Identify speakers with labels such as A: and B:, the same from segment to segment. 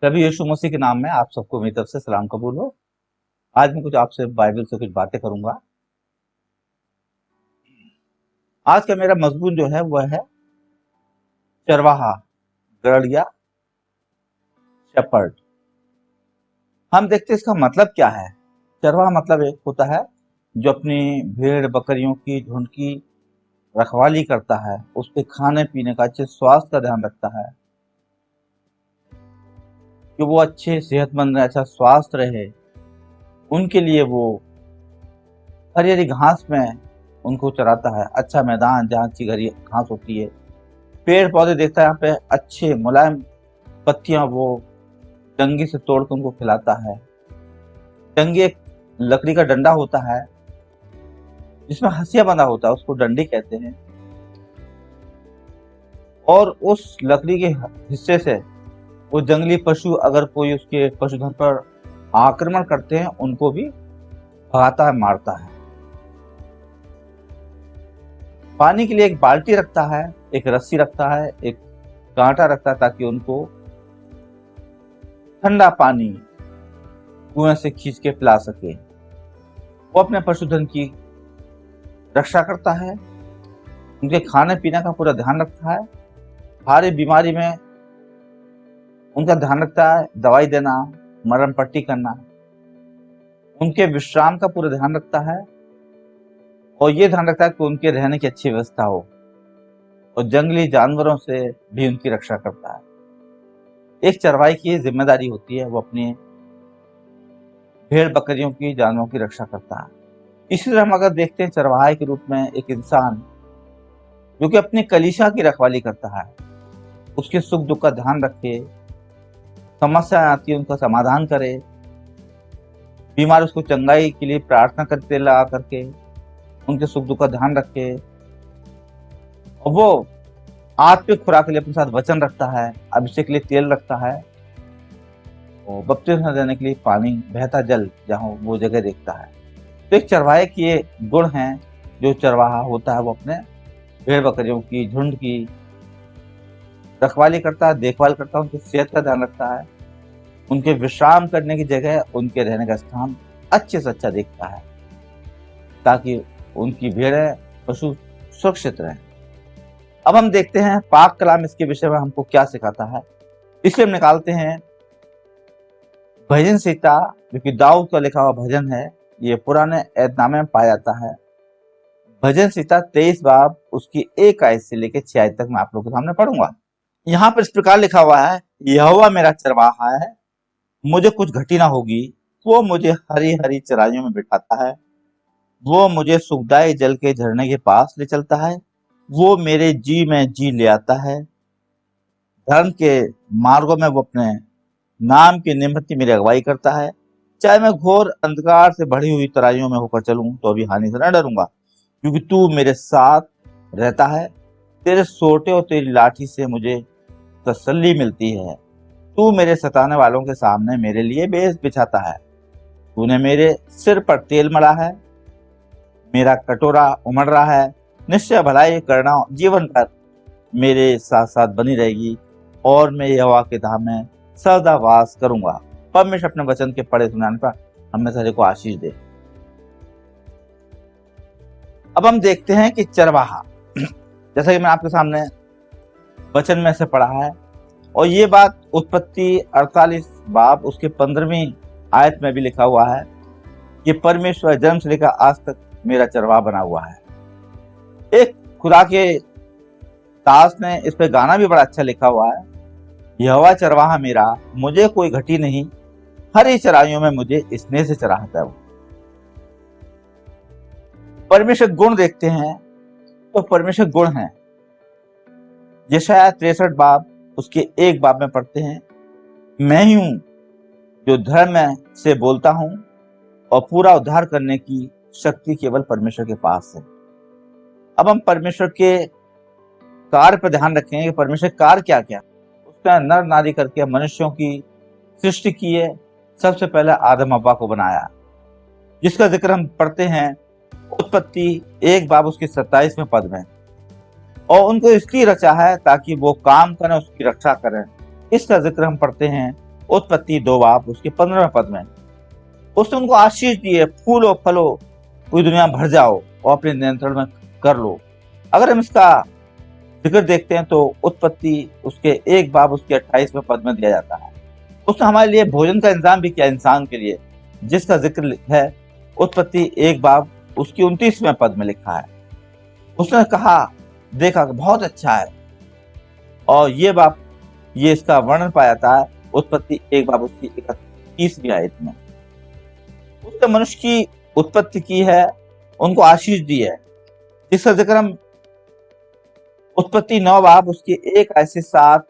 A: प्रभु यीशु मसीह के नाम में आप सबको मेरी तरफ से सलाम कबूल हो। आज मैं कुछ आपसे बाइबल से कुछ बातें करूंगा। आज का मेरा मजमून जो है वह है चरवाहा, गड़िया, शेपर्ड। हम देखते हैं इसका मतलब क्या है। चरवाहा मतलब एक होता है जो अपनी भेड़ बकरियों की झुंड की रखवाली करता है, उसके खाने पीने का, अच्छे स्वास्थ्य का ध्यान रखता है कि वो अच्छे सेहतमंद रहे, अच्छा स्वास्थ्य रहे। उनके लिए वो हरी हरी घास में उनको चराता है, अच्छा मैदान जहाँ अच्छी हरी घास होती है, पेड़ पौधे देखता है यहाँ पे अच्छे मुलायम पत्तियां, वो डंगी से तोड़ कर उनको खिलाता है। डंगी एक लकड़ी का डंडा होता है जिसमें हंसिया बंधा होता है, उसको डंडी कहते हैं। और उस लकड़ी के हिस्से से वो जंगली पशु अगर कोई उसके पशुधन पर आक्रमण करते हैं उनको भी भगाता है, मारता है। पानी के लिए एक बाल्टी रखता है, एक रस्सी रखता है, एक कांटा रखता है ताकि उनको ठंडा पानी कुएं से खींच के पिला सके। वो अपने पशुधन की रक्षा करता है, उनके खाने पीने का पूरा ध्यान रखता है, भारी बीमारी में उनका ध्यान रखता है, दवाई देना, मरहम पट्टी करना, उनके विश्राम का पूरा ध्यान रखता है और ये ध्यान रखता है कि उनके रहने की अच्छी व्यवस्था हो, और जंगली जानवरों से भी उनकी रक्षा करता है। एक चरवाहे की जिम्मेदारी होती है, वो अपनी भेड़ बकरियों की जानवरों की रक्षा करता है। इसी तरह हम अगर देखते हैं चरवाहे के रूप में एक इंसान जो कि अपनी कलीसिया की रखवाली करता है, उसके सुख दुख का ध्यान रखे, समस्या आती है उनका समाधान करे, बीमार उसको चंगाई के लिए प्रार्थना करते लगा करके उनके सुख दुख का ध्यान रखे, और वो आत्मिक खुराक के लिए अपने साथ वचन रखता है, अभिषेक के लिए तेल रखता है, और बपतिस्मा देने के लिए पानी, बहता जल जहाँ वो जगह देखता है। तो एक चरवाहे की ये गुण है, जो चरवाहा होता है वो अपने भेड़ बकरियों की झुंड की रखवाली करता है, देखभाल करता है, उनकी सेहत का ध्यान रखता है, उनके विश्राम करने की जगह, उनके रहने का स्थान अच्छे से अच्छा देखता है ताकि उनकी भेड़ें पशु सुरक्षित रहें। अब हम देखते हैं पाक कलाम इसके विषय में हमको क्या सिखाता है। इसलिए हम निकालते हैं भजन संहिता, जो कि दाऊद का लिखा हुआ भजन है, ये पुराने ऐतनामे में पाया जाता है। भजन संहिता 23 बाब उसकी 1 आयत से लेकर 6 आयत तक मैं आप लोगों के सामने पढ़ूंगा। यहाँ पर इस प्रकार लिखा हुआ है, यहोवा मेरा चरवाहा है, मुझे कुछ घटी ना होगी। वो मुझे हरी हरी चराइयों में बिठाता है, वो मुझे सुखदायी जल के झरने के पास ले चलता है, वो मेरे जी में जी ले आता है, धर्म के मार्गों में वो अपने नाम के निमित्त मेरी अगुवाई करता है। चाहे मैं घोर अंधकार से भरी हुई तराइयों में होकर चलूं तो भी हानि से न डरूंगा, क्योंकि तू मेरे साथ रहता है। तेरे सोटे और तेरी लाठी से मुझे तसल्ली मिलती है। तू मेरे सताने वालों के सामने मेरे लिए बेस बिछाता है। तूने मेरे सिर पर तेल मला है, मेरा कटोरा उमड़ रहा है। निश्चय भलाई करना जीवन भर मेरे साथ साथ बनी रहेगी, और मैं यहोवा के धाम में सदा वास करूंगा। परमेश्वर अपने वचन के पढ़े सुनाने पर हमें सारे को आशीष दे। अब हम देखते हैं कि चरवाहा, जैसा कि मैं आपके सामने वचन में से पढ़ा है, और ये बात उत्पत्ति 48 बाब उसके 15वीं आयत में भी लिखा हुआ है कि परमेश्वर जन्म से लेकर आज तक मेरा चरवाहा बना हुआ है। एक खुदा के दास ने इस पे गाना भी बड़ा अच्छा लिखा हुआ है, यहोवा चरवाहा मेरा, मुझे कोई घटी नहीं, हरी चराइयों में मुझे स्नेह से चराता है। वो परमेश्वर गुण देखते हैं तो परमेश्वर गुण है। यशायाह 63 बाब उसके 1 बाब में पढ़ते हैं, मैं ही हूं जो धर्म से बोलता हूं, और पूरा उद्धार करने की शक्ति केवल परमेश्वर के पास है। अब हम परमेश्वर के कार्य पर ध्यान रखेंगे कि परमेश्वर कार्य क्या क्या। उसने नर नारी करके मनुष्यों की सृष्टि की है। सबसे पहले आदम हव्वा को बनाया, जिसका जिक्र हम पढ़ते हैं उत्पत्ति 1 बाब उसके 27वें पद में। और उनको इसलिए रचा है ताकि वो काम करें, उसकी रक्षा करें। इसका जिक्र हम पढ़ते हैं उत्पत्ति 2 बाब उसके 15वें पद में। उसने उनको आशीष दी है, फूलो फलो, पूरी दुनिया भर जाओ और अपने नियंत्रण में कर लो। अगर हम इसका जिक्र देखते हैं तो उत्पत्ति उसके 1 बाब उसके 28वें पद में दिया जाता है। उसने हमारे लिए भोजन का इंतजाम भी किया इंसान के लिए, जिसका जिक्र है उत्पत्ति 1 बाब उसकी 29वें पद में लिखा है। उसने कहा, देखा बहुत अच्छा है। और ये इसका वर्णन पाया जाता है उत्पत्ति 1 बाब उसकी 31वीं आयत में। उसने मनुष्य की उत्पत्ति की है, उनको आशीष दी है, जिसका जिक्र हम उत्पत्ति 9 बाब उसकी 1 आयत से 7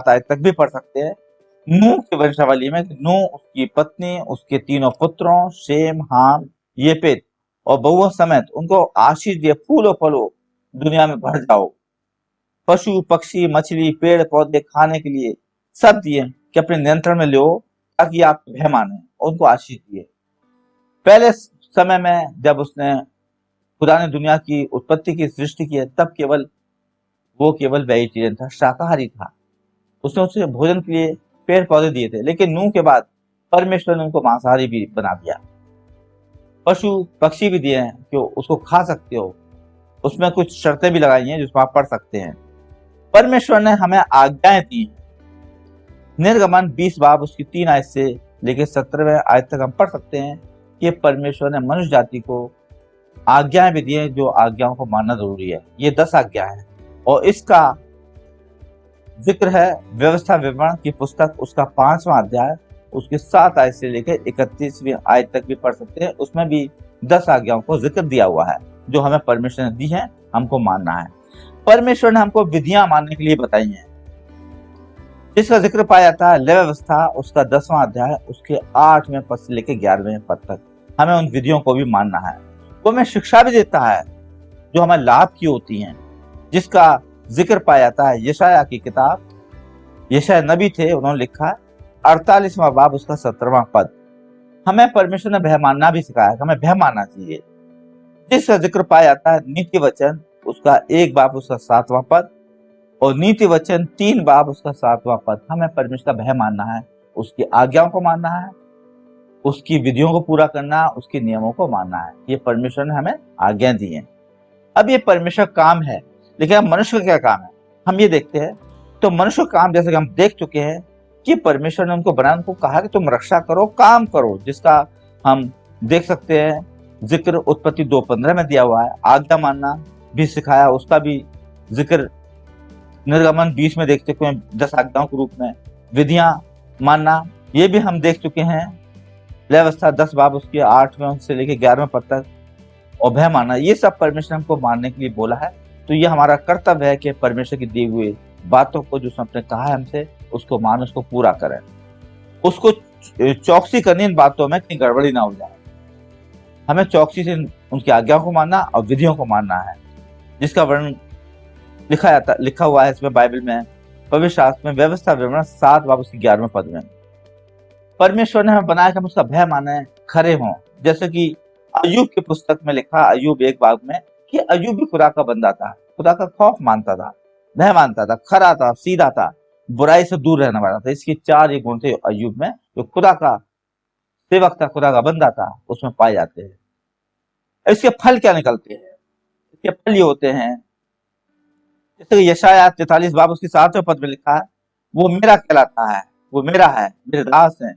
A: आयत तक भी पढ़ सकते हैं। नूह की वंशावली में नूह, उसकी पत्नी, उसके 3 पुत्रों शेम, हाम, येपेत और बहुओं समेत उनको आशीष दिए, फूलो फलो, दुनिया में भर जाओ, पशु पक्षी मछली पेड़ पौधे खाने के लिए सब दिए कि अपने नियंत्रण में लो, ताकि आप भय माने। उनको आशीष दिए। पहले समय में जब उसने खुदा ने दुनिया की उत्पत्ति की सृष्टि की है, तब वो केवल वेजिटेरियन था, शाकाहारी था। उसने उसे भोजन के लिए पेड़ पौधे दिए थे, लेकिन नूह के बाद परमेश्वर ने उनको मांसाहारी भी बना दिया। पशु पक्षी भी दिए हैं कि उसको खा सकते हो, उसमें कुछ शर्तें भी लगाई हैं जिसमें आप पढ़ सकते हैं। परमेश्वर ने हमें आज्ञाएं दी। निर्गमन 20 बाब उसकी 3 आयत से लेकर 17वें आयत तक हम पढ़ सकते हैं कि परमेश्वर ने मनुष्य जाति को आज्ञाएं भी दी हैं, जो आज्ञाओं को मानना जरूरी है। ये 10 आज्ञा है और इसका जिक्र है व्यवस्था विवरण की पुस्तक उसका 5वां अध्याय उसके 7 आयत से लेकर 31वीं आयत तक भी पढ़ सकते हैं। उसमें भी 10 आज्ञाओं को जिक्र दिया हुआ है जो हमें परमेश्वर ने दी है, हमको मानना है। परमेश्वर ने हमको विधियां मानने के लिए बताई हैं, जिसका जिक्र पाया जाता है लेवी व्यवस्था उसका 10वां अध्याय उसके 8वें पद से लेकर 11वें पद तक। हमें उन विधियों को भी मानना है। वो हमें शिक्षा भी देता है जो हमें लाभ की होती हैं, जिसका जिक्र पाया जाता है यशायाह की किताब। यशायाह नबी थे, उन्होंने लिखा 48वां बाब उसका 17वां पद। हमें परमेश्वर ने भय मानना भी सिखाया, हमें भय मानना चाहिए। जिसका जिक्र पाया जाता है नीति वचन उसका 1 बाब उसका 7वां पद और नीति वचन 3 बाब उसका 7वां पद। हमें परमेश्वर का भय मानना है, उसकी आज्ञाओं को मानना है, उसकी विधियों को पूरा करना, उसके नियमों को मानना है। ये परमेश्वर ने हमें आज्ञा दी है। अब ये परमेश्वर काम है, लेकिन अब मनुष्य का क्या काम है हम ये देखते हैं। तो मनुष्य का काम जैसे कि हम देख चुके हैं कि परमेश्वर ने उनको बनाया, उनको कहा कि तुम रक्षा करो, काम करो, जिसका हम देख सकते हैं जिक्र उत्पत्ति 2:15 में दिया हुआ है। आज्ञा मानना भी सिखाया, उसका भी जिक्र निर्गमन 20 में देख चुके हैं 10 आज्ञाओं के रूप में। विधियां मानना ये भी हम देख चुके हैं, व्यवस्था 10 बाब उसके 8वें से लेकर 11वें पद तक। और भय मानना, ये सब परमेश्वर हमको मानने के लिए बोला है। तो ये हमारा कर्तव्य है कि परमेश्वर की दी हुई बातों को जो उसने अपने कहा है हमसे, उसको मान, उसको पूरा करें, उसको चौकसी करनी इन बातों में कहीं गड़बड़ी ना हो जाए। हमें चौकसी से उनकी आज्ञाओं को मानना और विधियों को मानना है, जिसका वर्णन लिखा हुआ है इसमें बाइबल में, पवित्र शास्त्र में व्यवस्था विवरण 7 बाब उसके 11वें पद में। परमेश्वर ने हमें बनाया कि हम उसका भय माने, खरे हों। जैसे कि अय्यूब की पुस्तक में लिखा, अय्यूब 1 बाब में, कि अय्यूब भी खुदा का बंदा था, खुदा का खौफ मानता था, भय मानता था, खरा था, सीधा था, बुराई से दूर रहने वाला था। इसके 4 ये गुण थे अय्यूब में, जो खुदा का सेवक था, खुदा का बंदा था, उसमें पाए जाते हैं। इसके फल क्या निकलते हैं? इसके फल ये होते हैं, जैसे कि यशायाह 43 बाब उसके 7वें पद में लिखा है, वो मेरा कहलाता है, वो मेरा है, मेरे दास है,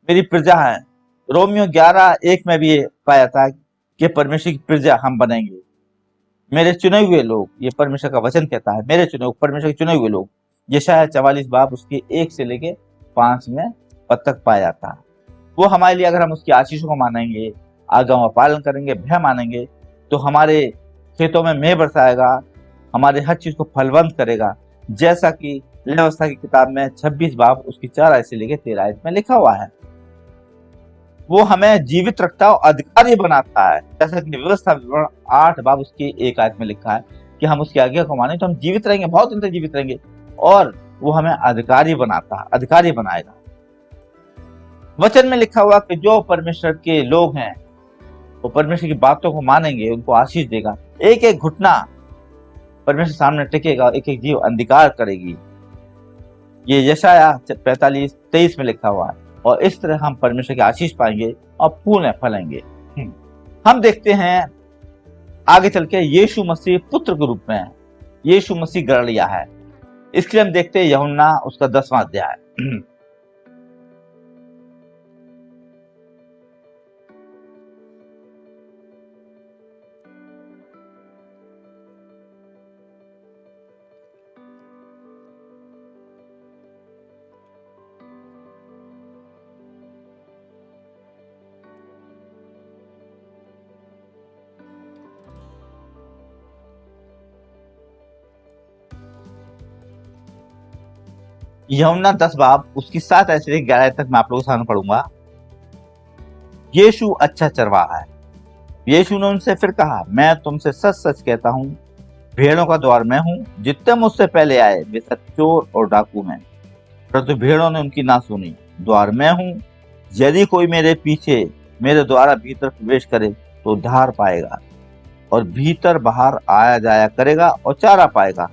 A: मेरी प्रजा है। रोमियो 11:1 में भी ये पाया था कि परमेश्वर की प्रजा हम बनेंगे, मेरे चुने हुए लोग। ये परमेश्वर का वचन कहता है, मेरे चुने, परमेश्वर के चुने हुए लोग। यशायाह 44 बाब उसके 1 से लेके 5वें पद तक पाया जाता है। वो हमारे लिए, अगर हम उसकी आशीषों को मानेंगे, आज्ञाओं का पालन करेंगे, भय मानेंगे, तो हमारे खेतों में मेह बरसाएगा, हमारे हर चीज को फलवंत करेगा। जैसा कि व्यवस्था की किताब में 26 बाब उसकी 4 आयत से लेकर 13 आयत में लिखा हुआ है। वो हमें जीवित रखता और अधिकारी बनाता है। जैसा कि व्यवस्था विवरण 8 बाब उसकी 1 आयत में लिखा है कि हम उसकी आज्ञा को माने तो हम जीवित रहेंगे, बहुत दिन तक जीवित रहेंगे, और वो हमें अधिकारी बनाता है, अधिकारी बनाएगा। वचन में लिखा हुआ कि जो परमेश्वर के लोग हैं वो परमेश्वर की बातों को मानेंगे, उनको आशीष देगा। एक एक घुटना परमेश्वर सामने टिकेगा, एक एक जीव अंधकार करेगी। ये यशाया 45:23 में लिखा हुआ है। और इस तरह हम परमेश्वर की आशीष पाएंगे और फूल फलेंगे। हम देखते हैं आगे चल के यीशु मसीह पुत्र के रूप में है, यीशु मसीह गड़लिया है। इसलिए हम देखते हैं यूहन्ना उसका 10वां अध्याय। यूहन्ना 10 बाब उसकी 7 ऐसे 11 तक मैं आप लोगों के सामने पढ़ूंगा। यीशु अच्छा चरवाहा है। यीशु ने उनसे फिर कहा, मैं तुमसे सच सच कहता हूँ, भेड़ों का द्वार मैं हूँ। जितने मुझसे पहले आए वे सब चोर और डाकू हैं, परंतु भेड़ों ने उनकी ना सुनी। द्वार मैं हूँ, यदि कोई मेरे पीछे मेरे द्वारा भीतर प्रवेश करे तो उद्धार पाएगा और भीतर बाहर आया जाया करेगा और चारा पाएगा।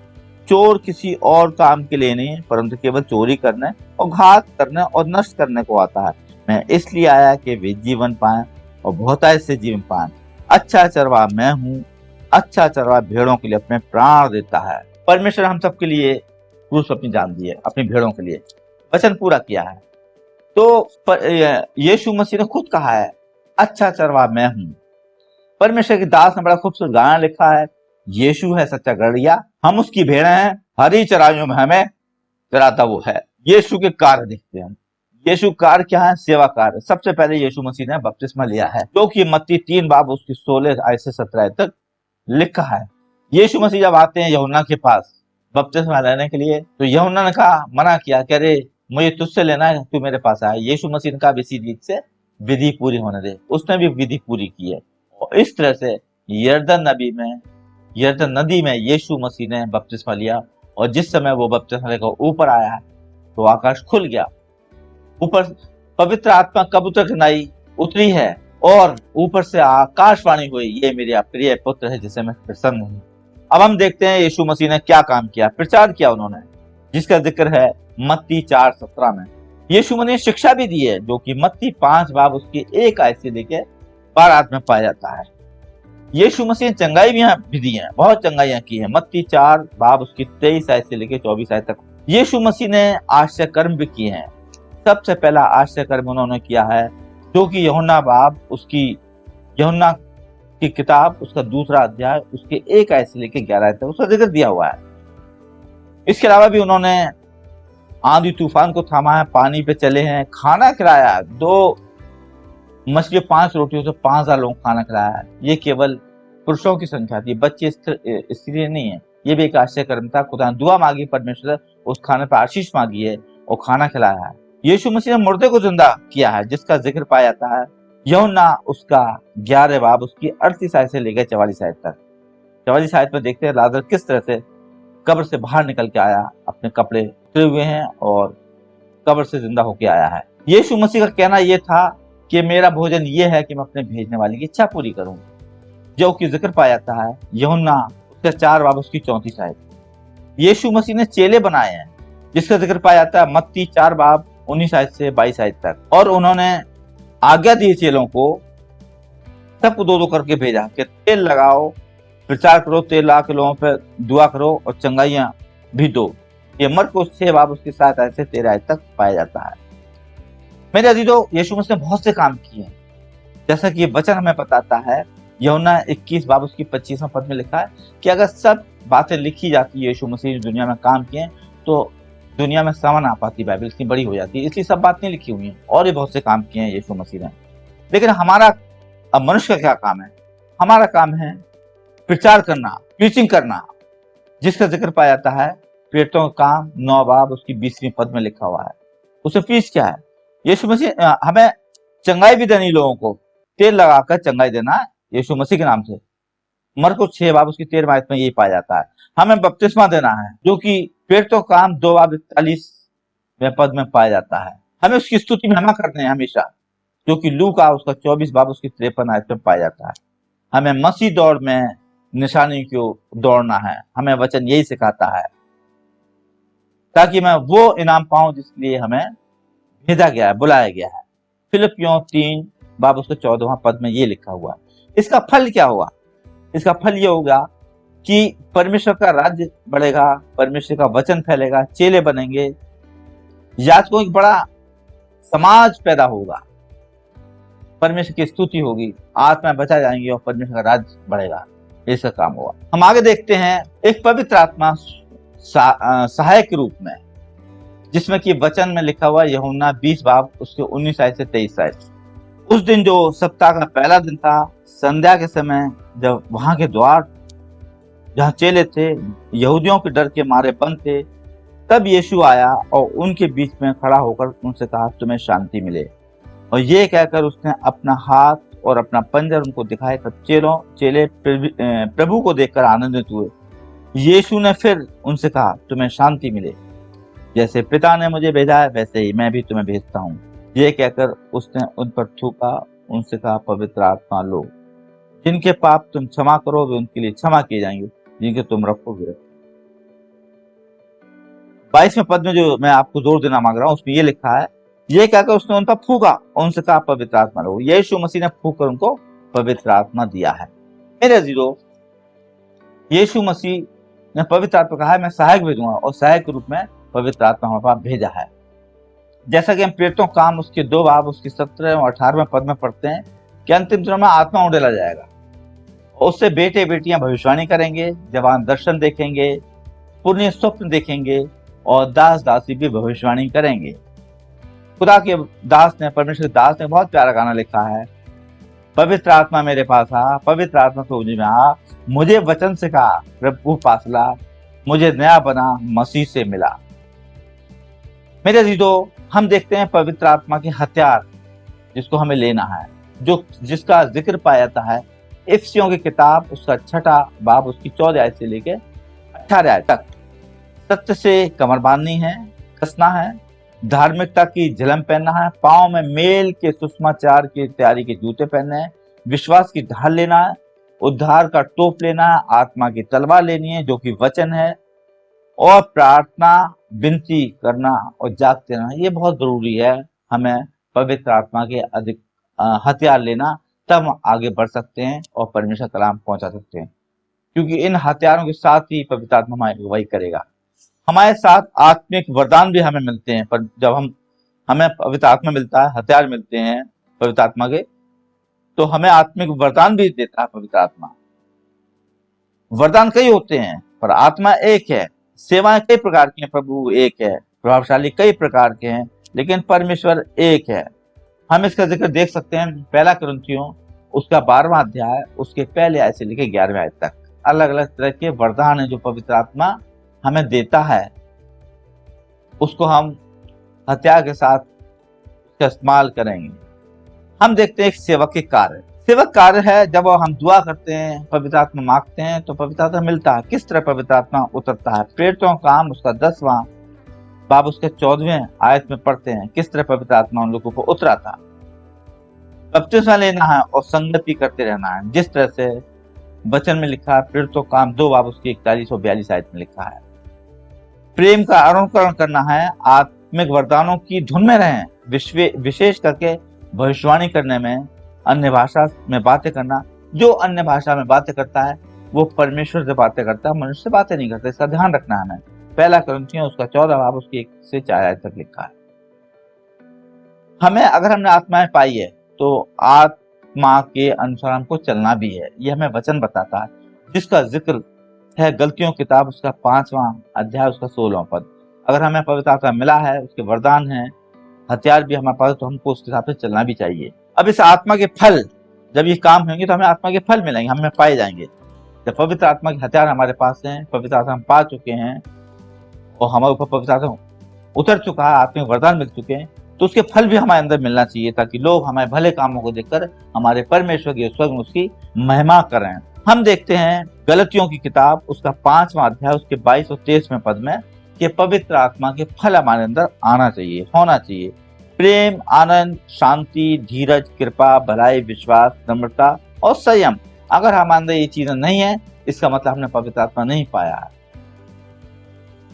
A: चोर किसी और काम के लिए नहीं, परंतु केवल चोरी करने और घात करने और नष्ट करने को आता है। मैं इसलिए आया कि वे जीवन पाएं और बहुतायत से जीवन पाएं। अच्छा चरवाहा मैं हूँ, अच्छा चरवाहा भेड़ों के लिए अपने प्राण देता है। परमेश्वर हम सबके लिए क्रूस अपनी जान दी है, अपनी भेड़ों के लिए वचन पूरा किया है। तो यीशु मसीह ने खुद कहा है, अच्छा चरवाहा मैं हूँ। परमेश्वर के दास ने बड़ा खूबसूरत गाना लिखा है, यीशु है सच्चा गड़िया, हम उसकी भेड़ें हैं, हरी चराइयों में हमें चराता वो है। यीशु के कार्य देखते हैं। यीशु कार्य क्या है? सेवा कार्य। सबसे पहले यीशु मसीह ने बपतिस्मा लिया है, जो कि मत्ती 3 बाब उसकी 16 आयत से 17 तक लिखा है। यीशु मसीह जब आते हैं यूहन्ना के पास बपतिस्मा लेने के लिए, तो यूहन्ना ने कहा, मना किया कि अरे मुझे तुझसे लेना है, तू मेरे पास आया। यीशु मसीह ने कहा, इसी रीत से विधि पूरी होने दे। उसने भी विधि पूरी की है। और इस तरह से यरदन नदी में यीशु मसीह ने बपतिस्मा लिया। और जिस समय वो बपतिस्मा लेकर ऊपर आया है तो आकाश खुल गया। ऊपर पवित्र आत्मा कबूतर की नाई उतरी है और ऊपर से आकाशवाणी हुई, ये मेरे प्रिय पुत्र है जिसे मैं प्रसन्न हूँ। अब हम देखते हैं यीशु मसीह ने क्या काम किया, प्रचार किया उन्होंने, जिसका जिक्र है मत्ती 4:17 में। यीशु मसीह ने शिक्षा भी दी है, जो कि मत्ती 5 बाब उसकी 1 आयत से लेकर 12 आयत में पाया जाता है। यीशु मसीह ने चंगाई भी दी है, बहुत चंगाइयां की है। मत्ती 4 बाब उसकी 23 आयत से लेकर 24 आयत तक। यीशु मसीह ने आश्चर्य कर्म भी किए हैं। सबसे पहला आश्चर्य कर्म उन्होंने किया है, जो कि यूहन्ना की किताब उसका 2 अध्याय उसके 1 आयत से लेकर 11 आयत तक उसका जिक्र दिया हुआ है। इसके अलावा भी उन्होंने आंधी तूफान को थामा है, पानी पे चले हैं, खाना खिलाया। 2 मछली 5 रोटियों से 5,000 लोगों को खाना खिलाया है। ये केवल पुरुषों की संख्या थी, बच्चे स्त्री नहीं है। ये भी एक आश्चर्य कर्म था। खुदा ने दुआ मांगी, परमेश्वर उस खाने पर आशीष मांगी है और खाना खिलाया है। यीशु मसीह ने मुर्दे को जिंदा किया है, जिसका जिक्र पाया जाता है यूहन्ना उसका 11 बाब उसकी 38 आयत से लेकर 44 आयत तक। 44 आयत में देखते हैं लाजर किस तरह से कब्र से बाहर निकल के आया, अपने कपड़े उतरे हुए हैं और कब्र से जिंदा होके आया है। यीशु मसीह का कहना यह था कि मेरा भोजन ये है कि मैं अपने भेजने वाले की इच्छा पूरी करूं, जो कि जिक्र पाया जाता है यूहन्ना उसका 4 बाब उसकी 34 आयत। यीशु मसीह ने चेले बनाए हैं, जिसका जिक्र पाया जाता है मत्ती 4 बाब 19 आयत से 22 आयत तक। और उन्होंने आज्ञा दी चेलों को, सबको 2-2 करके भेजा कि तेल लगाओ, प्रचार करो, तेल ला के लोगों पर दुआ करो और चंगाइयां भी दो। ये मरकुस 6 बाब उसके 7 आयत से 13 आयत तक पाया जाता है। मेरे अजीजों, यीशु मसीह ने बहुत से काम किए हैं, जैसा कि ये वचन हमें बताता है। यूहन्ना 21 बाब उसकी 25वां पद में लिखा है कि अगर सब बातें लिखी जाती है यीशु मसीह ने दुनिया में काम किए, तो दुनिया में समा ना पाती, बाइबल इतनी बड़ी हो जाती, इसलिए सब बातें लिखी हुई हैं। और भी बहुत से काम किए हैं यीशु मसीह ने। लेकिन हमारा, अब मनुष्य का क्या काम है? हमारा काम है प्रचार करना, प्रीचिंग करना, जिसका जिक्र पाया जाता है प्रेरितों का काम 9 बाब उसकी 20वीं पद में लिखा हुआ है। उसे प्रीच क्या है? यीशु मसीह हमें चंगाई भी देनी, लोगों को तेल लगाकर चंगाई देना यीशु मसीह के नाम से। मरकुस 6 बाब उसकी 13 आयत में यही पाया जाता है। हमें बपतिस्मा देना है, जो कि प्रेरितों का काम 2 बाब 41वें पद में पाया जाता है। हमें उसकी स्तुति महिमा करते हैं हमेशा, जो कि लूका उसका 24 बाब उसकी 53 आयत में पाया जाता है। हमें मसीह दौड़ में निशानी को दौड़ना है, हमें वचन यही सिखाता है। ताकि मैं वो इनाम पाऊं जिसलिए हमें भेजा गया है, बुलाया गया है। फिलिपियों 3 बाब उसके 14वां पद में ये लिखा हुआ है। इसका फल क्या हुआ? इसका फल ये होगा कि परमेश्वर का राज्य बढ़ेगा, परमेश्वर का वचन फैलेगा, चेले बनेंगे, याजकों एक बड़ा समाज पैदा होगा, परमेश्वर की स्तुति होगी, आत्माएं बचा जाएंगी और परमेश्वर का राज्य बढ़ेगा। इसका काम होगा। हम आगे देखते हैं एक पवित्र आत्मा सहायक के रूप में, जिसमें कि वचन में लिखा हुआ यूहन्ना 20 बाब उसके 19 आयत से 23 आयत। उस दिन जो सप्ताह का पहला दिन था, संध्या के समय जब वहां के द्वार जहां चेले थे यहूदियों के डर के मारे बंद थे, तब यीशु आया और उनके बीच में खड़ा होकर उनसे कहा, तुम्हें शांति मिले। और ये कहकर उसने अपना हाथ और अपना पंजर उनको दिखाए। तब चेले प्रभु को देखकर आनंदित हुए। यीशु ने फिर उनसे कहा, तुम्हें शांति मिले। जैसे पिता ने मुझे भेजा है वैसे ही मैं भी तुम्हें भेजता हूँ। ये कहकर उसने उन पर थूका, उनसे कहा, पवित्र आत्मा लो। जिनके पाप तुम क्षमा करोगे उनके लिए क्षमा किए जाएंगे, जिनके तुम रखोगे। 22वें पद में जो मैं आपको जोर देना मांग रहा हूँ उसमें ये लिखा है, ये कहकर उसने उन पर फूका और उनसे कहा, पवित्र आत्मा लो। यीशु मसीह ने फूक कर उनको पवित्र आत्मा दिया है। मेरे अजीजों, यीशु मसीह ने पवित्र आत्मा कहा है, मैं सहायक भेजूंगा, और सहायक के रूप में पवित्र आत्मा हमारे पास भेजा है। जैसा कि हम प्रेरितों काम उसके 2 बाब उसके 17 और 18वें पद में पढ़ते हैं कि अंतिम दिनों में आत्मा उड़ेला जाएगा और उससे बेटे बेटियां भविष्यवाणी करेंगे, जवान दर्शन देखेंगे, पुण्य स्वप्न देखेंगे और दास दासी भी भविष्यवाणी करेंगे। खुदा के दास ने, परमेश्वर के दास ने बहुत प्यारा गाना लिखा है, पवित्र आत्मा मेरे पास आ, पवित्र आत्मा तो मुझे में आ, मुझे वचन सिखा प्रभु पासला, मुझे नया बना मसीह से मिला। मेरे अजीजों, हम देखते हैं पवित्र आत्मा के हथियार जिसको हमें लेना है, जिसका जिक्र पाया जाता है इफिसियों की किताब उसका 6 बाब उसकी 14 आयत से लेके 18 आयत तक। सत्य से कमर बांधनी है, कसना है, धार्मिकता की झलम पहनना है, पांव में मेल के सुसमाचार की तैयारी के जूते पहनने हैं, विश्वास की ढाल लेना है, उद्धार का टोप लेना है, आत्मा की तलवार लेनी है जो कि वचन है, और प्रार्थना, विनती करना और जागते रहना। ये बहुत जरूरी है, हमें पवित्र आत्मा के अधिक हथियार लेना, तब हम आगे बढ़ सकते हैं और परमेश्वर कलाम पहुंचा सकते हैं, क्योंकि इन हथियारों के साथ ही पवित्र आत्मा हमारी अगुवाई करेगा। हमारे साथ आत्मिक वरदान भी हमें मिलते हैं, पर जब हमें पवित्र आत्मा मिलता है, हथियार मिलते हैं पवित्र आत्मा के, तो हमें आत्मिक वरदान भी देता है पवित्र आत्मा। वरदान कई होते हैं पर आत्मा एक है, सेवाएं कई प्रकार की हैं, प्रभु एक है, प्रभावशाली कई प्रकार के हैं, लेकिन परमेश्वर एक है। हम इसका जिक्र देख सकते हैं 1 कुरिन्थियों उसका 12वां अध्याय उसके पहले आयत से लेकर 11वें आयत तक। अलग अलग तरह के वरदान है जो पवित्र आत्मा हमें देता है, उसको हम हथियार के साथ उसका इस्तेमाल करेंगे। हम देखते हैं एक सेवक के कार्य। सेवक कार्य है जब हम दुआ करते हैं, पवित्र आत्मा मांगते हैं तो पवित्र आत्मा मिलता है। किस तरह पवित्र आत्मा उतरता है? प्रेरितों का काम उसका 10वां बाब उसके 14वें आयत में पढ़ते हैं किस तरह पवित्र आत्मा उन लोगों को उतरा था। बपतिस्मा लेना है और संगति करते रहना है, जिस तरह से वचन में लिखा है। प्रेरितों का काम 2 बाब उसकी 41 और 42 आयत में लिखा है। प्रेम का अनुकरण करना है, आत्मिक वरदानों की धुन में रहें, विशेष करके भविष्यवाणी करने में, अन्य भाषा में बातें करना। जो अन्य भाषा में बातें करता है वो परमेश्वर से बातें करता है, मनुष्य से बातें नहीं करता। इसका ध्यान रखना है हमें। 1 कुरिन्थियों उसका 14 बाब उसकी 1 से 4 आयत तक लिखा है। अगर हमने आत्माएं पाई है तो आत्मा के अनुसार हमको चलना भी है, ये हमें वचन बताता है, जिसका जिक्र है गलतियों किताब उसका 5वां अध्याय उसका 16वां पद। अगर हमें पवित्र आत्मा मिला है, उसके वरदान है, हथियार भी हमारे पास, तो हमको उसके हिसाब से चलना भी चाहिए। अब इस आत्मा के फल जब ये काम होंगे तो हमें आत्मा के फल मिलेंगे, हमें पाए जाएंगे। जब पवित्र आत्मा के हथियार हमारे पास हैं, पवित्र आत्मा हम पा चुके हैं और हमारे ऊपर पवित्र आत्मा उतर चुका है, आत्मिक वरदान मिल चुके हैं, तो उसके फल भी हमारे अंदर मिलना चाहिए, ताकि लोग हमारे भले कामों को देखकर हमारे परमेश्वर की स्वर्ग में उसकी महिमा करें। हम देखते हैं गलतियों की किताब उसका 5वां अध्याय उसके 22 और 23वें पद में कि पवित्र आत्मा के फल हमारे अंदर आना चाहिए, होना चाहिए। प्रेम, आनंद, शांति, धीरज, कृपा, भलाई, विश्वास, नम्रता और संयम। अगर हमारे अंदर ये चीजें नहीं है, इसका मतलब हमने पवित्र आत्मा नहीं पाया है।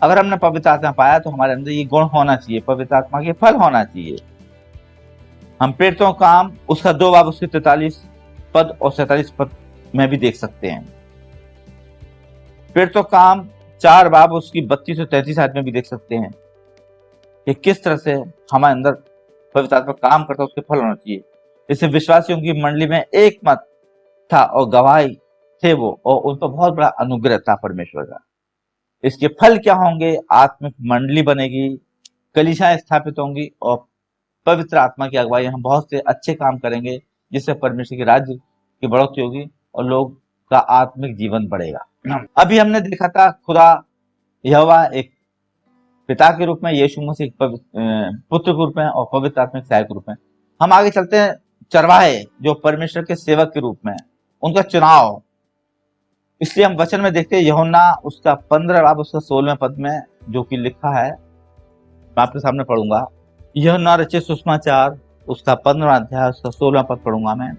A: अगर हमने पवित्र आत्मा पाया तो हमारे अंदर ये गुण होना चाहिए, पवित्र आत्मा के फल होना चाहिए। हम प्रेरितों का काम उसका 2 बाब उसके 43 पद और 47 पद में भी देख सकते हैं। प्रेरितों का काम 4 बाब उसकी 32 और 33 आयत में भी देख सकते हैं कि किस तरह से हमारे अंदर पवित्र आत्मा काम करता है, उसके फल होना चाहिए। इससे विश्वासियों की मंडली में एक मत था और गवाही थे वो, और उन पर बहुत बड़ा अनुग्रह था परमेश्वर का। इसके फल क्या होंगे? आत्मिक मंडली बनेगी, कलीसियाएं स्थापित होंगी और पवित्र आत्मा की अगुवाई हम बहुत से अच्छे काम करेंगे, जिससे परमेश्वर के राज्य की बढ़ोतरी होगी और लोग का आत्मिक जीवन बढ़ेगा। अभी हमने देखा था खुदा यहोवा एक पिता के रूप में, यीशु मसीह पुत्र के रूप में और पवित्र आत्मा के सहायक के रूप में। हम आगे चलते हैं, चरवाहे जो परमेश्वर के सेवक के रूप में, उनका चुनाव। इसलिए हम वचन में देखते हैं यूहन्ना उसका 15 बाब उसका 16वें पद में जो कि लिखा है, मैं आपके सामने पढ़ूंगा। यूहन्ना रचित सुसमाचार उसका 15वां अध्याय उसका 16वां पद पढ़ूंगा मैं।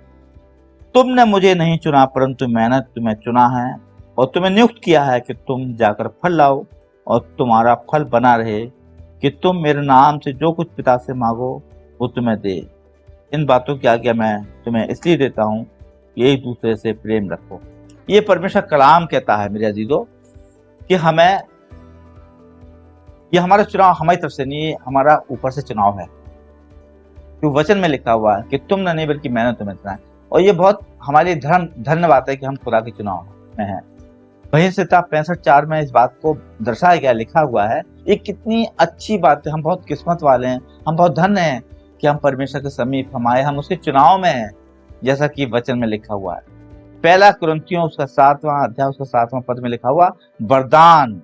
A: तुमने मुझे नहीं चुना परंतु मैंने तुम्हें चुना है और तुम्हें नियुक्त किया है कि तुम जाकर फल लाओ और तुम्हारा फल बना रहे, कि तुम मेरे नाम से जो कुछ पिता से मांगो वो तुम्हें दे। इन बातों की आज्ञा मैं तुम्हें इसलिए देता हूँ कि एक दूसरे से प्रेम रखो। ये परमेश्वर कलाम कहता है मेरे अजीजों कि हमें, ये हमारा चुनाव हमारी तरफ से नहीं, हमारा ऊपर से चुनाव है। तो वचन में लिखा हुआ है कि तुमने नहीं बल्कि मैंने तुम्हें चुना है। और ये बहुत हमारे लिए धन्य बात है कि हम खुदा के चुनाव में हैं। वहीं से 65:4 में इस बात को दर्शाया गया, लिखा हुआ है। ये कितनी अच्छी बात है, हम बहुत किस्मत वाले हैं, हम बहुत धन्य हैं कि हम परमेश्वर के समीप हम आए, हम उसके चुनाव में हैं, जैसा कि वचन में लिखा हुआ है। 1 कुरिन्थियों उसका 7वां अध्याय उसका 7वां पद में लिखा हुआ, वरदान,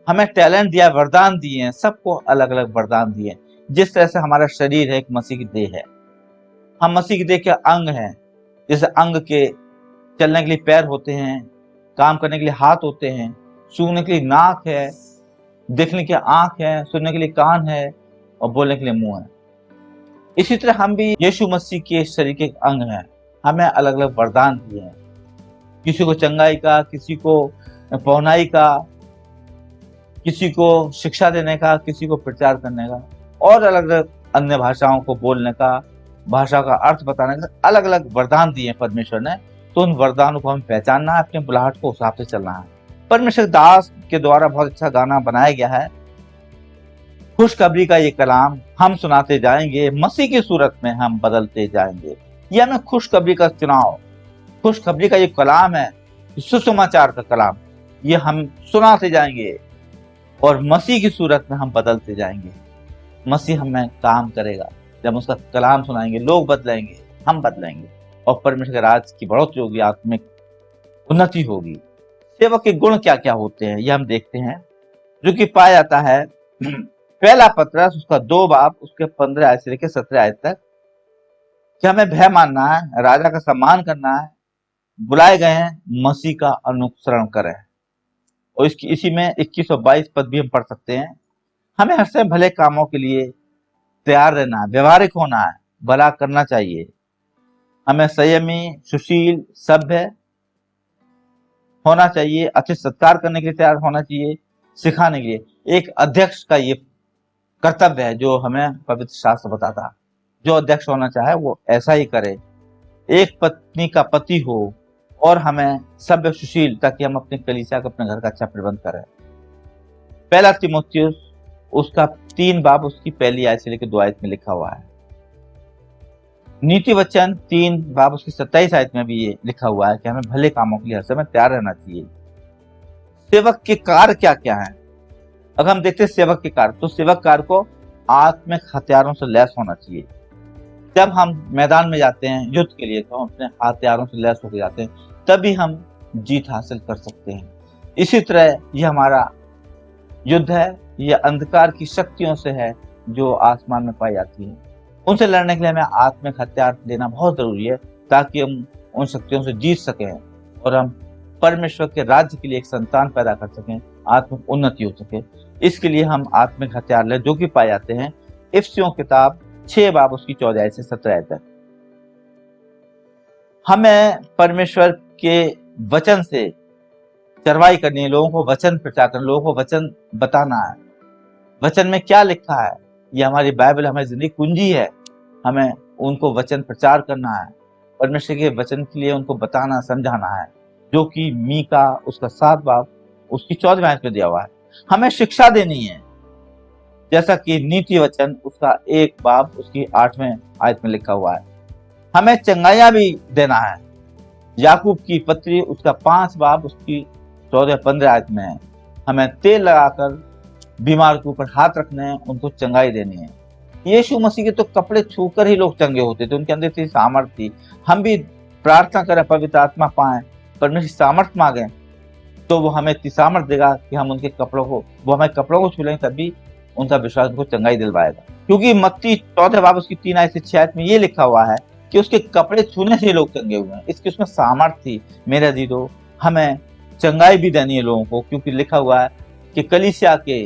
A: हमें टैलेंट दिया, वरदान दिए हैं, सबको अलग अलग वरदान दिए। जिस तरह से हमारा शरीर है एक मसीह की देह है, हम मसीह की देह के अंग हैं। जैसे अंग के चलने के लिए पैर होते हैं, काम करने के लिए हाथ होते हैं, सूंघने के लिए नाक है, देखने के लिए आंख है, सुनने के लिए कान है और बोलने के लिए मुंह है। इसी तरह हम भी यीशु मसीह के शरीर के अंग हैं, हमें अलग अलग वरदान दिए हैं। किसी को चंगाई का, किसी को पौनाई का, किसी को शिक्षा देने का, किसी को प्रचार करने का, और अलग अलग अन्य भाषाओं को बोलने का, भाषा का अर्थ बताने का, अलग अलग वरदान दिए परमेश्वर ने। तो उन वरदानों को हमें पहचानना है, अपने बुलाहट को उस हिसाब से चलना है। परमेश्वर दास के द्वारा बहुत अच्छा गाना बनाया गया है, खुशखबरी का ये कलाम हम सुनाते जाएंगे, मसीह की सूरत में हम बदलते जाएंगे। ये हमें खुशखबरी का चुनाव, खुशखबरी का ये कलाम है, सुसमाचार का कलाम, ये हम सुनाते जाएंगे और मसीह की सूरत में हम बदलते जाएंगे। मसीह हमें काम करेगा, जब उसका कलाम सुनाएंगे लोग बदलेंगे, हम बदलेंगे और परमेश्वर के राज की बढ़ोतरी होगी, आत्मिक उन्नति होगी। सेवक के गुण क्या क्या होते हैं ये हम देखते हैं, जो कि पाया जाता है 1 पतरस उसका 2 बाब उसके 15 आयत से लेकर 17 आयत तक, कि हमें भय मानना है, राजा का सम्मान करना है, बुलाए गए हैं मसीह का अनुसरण करें। और इसी में 21 और 22 पद भी हम पढ़ सकते हैं। हमें हर समय भले कामों के लिए तैयार रहना है, व्यवहारिक होना है, भला करना चाहिए। हमें संयमी, सुशील, सभ्य होना चाहिए, अच्छे सत्कार करने के लिए तैयार होना चाहिए, सिखाने के लिए। एक अध्यक्ष का ये कर्तव्य है जो हमें पवित्र शास्त्र बताता है। जो अध्यक्ष होना चाहे वो ऐसा ही करे, एक पत्नी का पति हो और हमें सभ्य, सुशील, ताकि हम अपने कलीसिया का, अपने घर का अच्छा प्रबंध करें। 1 तीमुथियुस उसका 3 बाब उसकी 1 आयत से लेकर 2 आयत में लिखा हुआ है। नीति वचन 3 बाब उसकी 27 आयत में भी ये लिखा हुआ है कि हमें भले कामों के लिए हर समय तैयार रहना चाहिए। सेवक के कार्य क्या क्या है? अगर हम देखते हैं सेवक के कार्य, तो सेवक कार्य को आत्मिक हथियारों से लैस होना चाहिए। जब हम मैदान में जाते हैं युद्ध के लिए, तो हम अपने हथियारों से लैस होकर जाते हैं, तभी हम जीत हासिल कर सकते हैं। इसी तरह ये हमारा युद्ध है, ये अंधकार की शक्तियों से है जो आसमान में पाई जाती है। उनसे लड़ने के लिए हमें आत्मिक हथियार लेना बहुत जरूरी है, ताकि हम उन शक्तियों से जीत सकें और हम परमेश्वर के राज्य के लिए एक संतान पैदा कर सकें, आत्मिक उन्नति हो सके। इसके लिए हम आत्मिक हथियार लें जो कि पाए जाते हैं इफिसियों किताब 6 बाब उसकी 14 से 17 तक। हमें परमेश्वर के वचन से चरवाई करनी है, लोगों को वचन प्रचार करना, लोगों को वचन बताना है। वचन में क्या लिखा है, ये हमारी बाइबल हमारी जिंदगी कुंजी है। हमें उनको वचन प्रचार करना है, परमेश्वर के वचन के लिए उनको बताना समझाना है, जो कि मीका उसका 7 बाब उसकी 14 आयत में दिया हुआ है। हमें शिक्षा देनी है, जैसा कि नीति वचन उसका 1 बाब उसकी 8वें आयत में लिखा हुआ है। हमें चंगाइयां भी देना है, याकूब की पत्री उसका 5 बाब उसकी 14-15 आयत में है। हमें तेल लगाकर बीमार के ऊपर हाथ रखने हैं, उनको चंगाई देनी है। यीशु मसीह के तो कपड़े छूकर ही लोग चंगे होते थे, उनके अंदर इतनी सामर्थ्य थी। हम भी प्रार्थना करें, पवित्र आत्मा पाएं, परमेश्वर सामर्थ्य मांगे, तो वो हमें इतनी सामर्थ्य देगा कि हम उनके कपड़ों को, वो हमें कपड़ों को छू लेंगे, तभी उनका विश्वास उनको चंगाई दिलवाएगा। क्योंकि मत्ती 14 बाब उसकी 3 आयत से 6 आयत में ये लिखा हुआ है कि उसके कपड़े छूने से लोग चंगे हुए हैं। इसकी उसमें सामर्थ्य थी। मेरे अजीजों, हमें चंगाई भी देनी है लोगों को, क्योंकि लिखा हुआ है कि कलीसिया के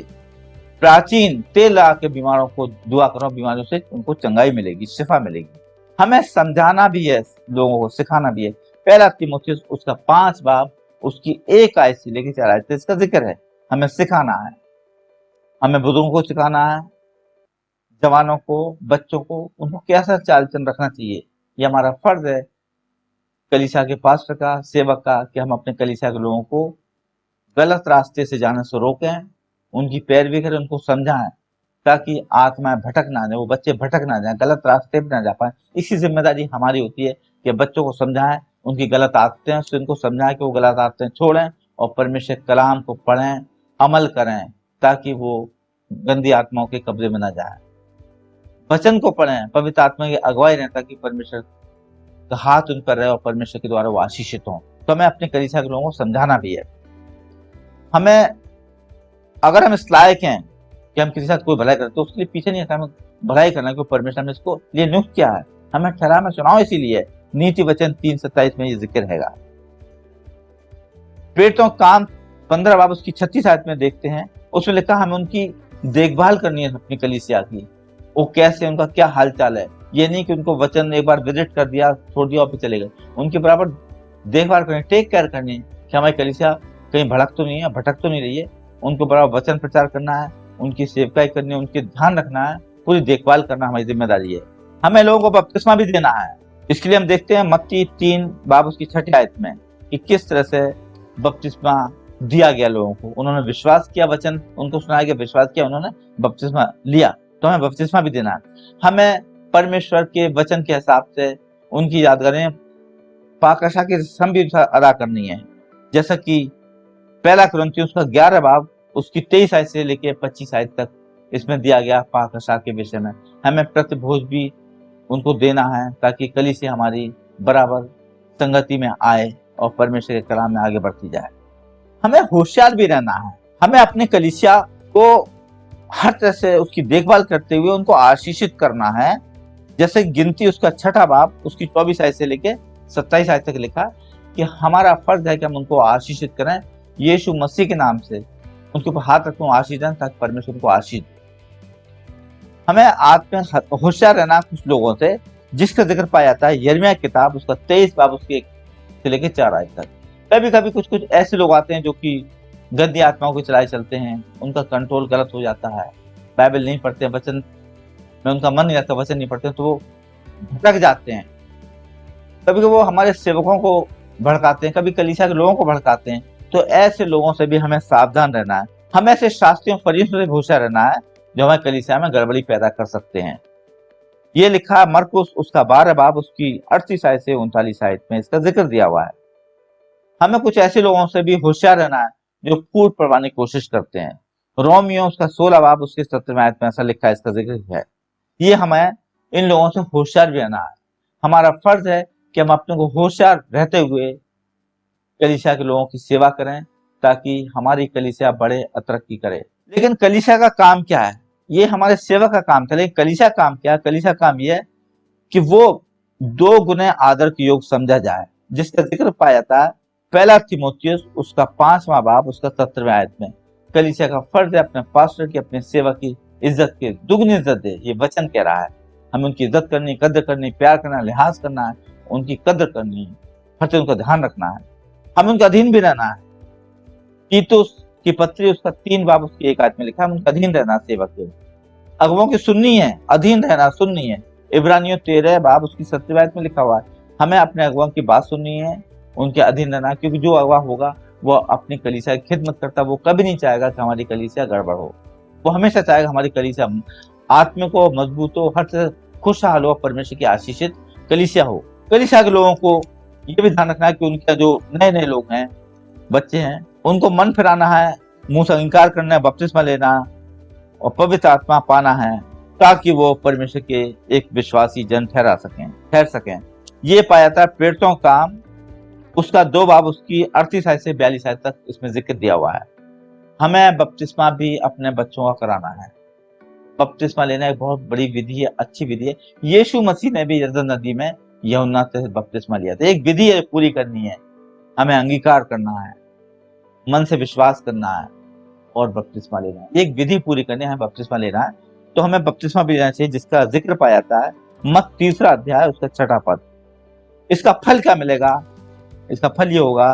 A: प्राचीन तेल लगा के बीमारों को दुआ करो, बीमारियों से उनको चंगाई मिलेगी, शिफा मिलेगी। हमें समझाना भी है, लोगों को सिखाना भी है। पहला तीमुथियुस उसका 5 बाब उसकी 1 आयत से लेकर 4 आयत इसका जिक्र है। हमें सिखाना है, हमें बुजुर्गों को सिखाना है, जवानों को, बच्चों को, उनको कैसा चाल चलन रखना चाहिए। ये हमारा फर्ज है कलीसिया के पास्टर का, सेवक का, कि हम अपने कलीसिया के लोगों को गलत रास्ते से जाने से रोकें, उनकी पैरवी करें, उनको समझाएं, ताकि आत्माएं भटक ना जाए, वो बच्चे भटक ना जाए, गलत रास्ते पर ना जा पाए। इसी जिम्मेदारी हमारी होती है कि बच्चों को समझाएं, उनकी गलत आदतें हैं उससे उनको समझाएं कि वो गलत आदतें छोड़ें और परमेश्वर कलाम को पढ़ें, अमल करें, ताकि वो गंदी आत्माओं के कब्जे में ना जाए। वचन को पढ़ें, पवित्र आत्मा की अगुवाई रहें, ताकि परमेश्वर का हाथ उन पर रहे और परमेश्वर के द्वारा वो आशीषित हों। तो हमें अपने कलीसिया के लोगों को समझाना भी है। हमें, अगर हम इस लायक हैं कि हम किसी के साथ कोई भलाई करते, तो उसके लिए पीछे नहीं हटा, हमें भलाई करना, क्योंकि परमेश्वर ने इसको लिए नियुक्त किया है, हमें ठहरा में चुनाव इसीलिए। नीति वचन 3:27 में ये जिक्र हैगा। प्रेरितों का काम 15 बाब उसकी 36 आयत में देखते हैं, उसमें लिखा हमें उनकी देखभाल करनी है अपनी कलीसिया की, वो कैसे, उनका क्या हालचाल है। ये नहीं कि उनको वचन एक बार विजिट कर दिया, छोड़ दिया और फिर चले गए। उनके बराबर देखभाल करनी, टेक केयर करनी, कि हमारी कलीसिया कहीं भड़क तो नहीं है, भटक तो नहीं रही है। उनको बराबर वचन प्रचार करना है, उनकी सेवकाई करनी है, उनके ध्यान रखना है, पूरी देखभाल करना हमारी जिम्मेदारी है। हमें लोगों को बपतिस्मा भी देना है। इसके लिए हम देखते हैं मत्ती 3 बाब उसकी 6 आयत में कि किस तरह से बपतिस्मा दिया गया लोगों को। उन्होंने विश्वास किया, वचन उनको सुनाया गया, विश्वास किया, उन्होंने बपतिस्मा लिया। तो हमें बपतिस्मा भी देना है। हमें परमेश्वर के वचन के हिसाब से उनकी यादगारें, पाकशा की रस्म भी अदा करनी है। जैसा कि पहला कुरिन्थियों उसका 11 बाब उसकी 23 आयत से लेकर 25 आयत तक इसमें दिया गया पाकशा के विषय में। हमें प्रतिभोज भी उनको देना है, ताकि कलीसिया हमारी बराबर संगति में आए और परमेश्वर के कलाम में आगे बढ़ती जाए। हमें होशियार भी रहना है। हमें अपने कलीसिया को हर तरह से उसकी देखभाल करते हुए उनको आशीषित करना है। जैसे गिनती उसका 6 बाब उसकी 24 आयत से लेके 27 आयत तक लिखा कि हमारा फर्ज है कि हम उनको आशीषित करें, यीशु मसीह के नाम से उनके ऊपर हाथ रखूं, आशीष दें, ताकि परमेश्वर उनको आशीष। हमें आत्म होशियार रहना कुछ लोगों से, जिसका जिक्र पाया जाता है यिर्मयाह किताब उसका 23 बाब उसके 1 से लेके 4 आयत तक। कभी कभी कुछ ऐसे लोग आते हैं जो कि गंदी आत्माओं को चलाए चलते हैं, उनका कंट्रोल गलत हो जाता है, बाइबल नहीं पढ़ते, वचन में उनका मन नहीं रहता, वचन नहीं पढ़ते, तो वो भटक जाते हैं। कभी वो हमारे सेवकों को भड़काते हैं, कभी कलीसिया के लोगों को भड़काते हैं। तो ऐसे लोगों से भी हमें सावधान रहना है। हमें ऐसे शास्त्रियों फरीसियों से होशियार रहना है जो हमें कलीसिया में गड़बड़ी पैदा कर सकते हैं। ये लिखा मरकुस उसका 12 बाब उसकी 38 आयत से 39 आयत में इसका जिक्र दिया हुआ है। हमें कुछ ऐसे लोगों से भी होशियार रहना है जो कूट पड़वाने की कोशिश करते हैं। रोमियो उसका 16 बाब उसके 17 आयत में ऐसा लिखा है, इसका जिक्र है। ये हमें इन लोगों से होशियार भी रहना है। हमारा फर्ज है कि हम अपने को होशियार रहते हुए कलीसिया के लोगों की सेवा करें, ताकि हमारी कलीसिया बढ़े, तरक्की करे। लेकिन कलीसिया का काम क्या है? ये हमारे सेवक का काम था, लेकिन कलीसिया काम क्या है? कलीसिया काम ये है कि वो 2 गुने आदर के योग समझा जाए, जिसका जिक्र पाया जाता है पहला तीमुथियुस उसका 5वां बाब उसका 17वें आयत में। कलीसिया का फर्ज है अपने पास्टर की, अपने सेवक की इज्जत की दुगनी इज्जत दे, ये वचन कह रहा है। हमें उनकी इज्जत करनी, कद्र करनी, प्यार करना, लिहाज करना है, उनकी कद्र करनी है, हर चीज उनका ध्यान रखना है। हमें उनका अधीन भी रहना है। तीतुस की पत्री उसका 3 बाब उसकी 1 आयत में लिखा है, उनका अधीन रहना सेवक के। अगुओं की सुननी है, अधीन रहना, सुननी है। इब्रानियों 13 बाब उसकी 7वीं आयत में लिखा हुआ है, हमें अपने अगुओं की बात सुननी है, उनके अधीन रहना, क्योंकि जो अगुआ होगा वो अपनी कलीसिया की खिदमत करता, वो कभी नहीं चाहेगा कि हमारी कलीसिया गड़बड़ हो। वो हमेशा चाहेगा हमारी कलीसिया आत्मिक हो, मजबूत हो, हर तरह खुशहाल हो, परमेश्वर की आशीषित कलीसिया हो। कलीसिया के लोगों को ये भी ध्यान रखना है कि उनके जो नए नए लोग हैं, बच्चे हैं, उनको मन फिराना है, मुंह से इंकार करना है, बपतिस्मा लेना और पवित्र आत्मा पाना है, ताकि वो परमेश्वर के एक विश्वासी जन ठहर सकें। ये पाया था प्रेरितों का काम, उसका 2 बाब उसकी 38 आयत से 42 आयत तक इसमें जिक्र दिया हुआ है। हमें बपतिस्मा भी अपने बच्चों का कराना है। बपतिस्मा लेना एक बहुत बड़ी विधि है, अच्छी विधि है। यीशु मसीह ने भी यरदन नदी में यूहन्ना से बपतिस्मा लिया था। एक विधि है, पूरी करनी है, हमें अंगीकार करना है, मन से विश्वास करना है और बपतिस्मा लेना है। एक विधि पूरी करनी है, बपतिस्मा लेना है, तो हमें बपतिस्मा भी लेना चाहिए, जिसका जिक्र पाया जाता है मत्ती 3 अध्याय उसका 6 पद। इसका फल क्या मिलेगा? इसका फल ये होगा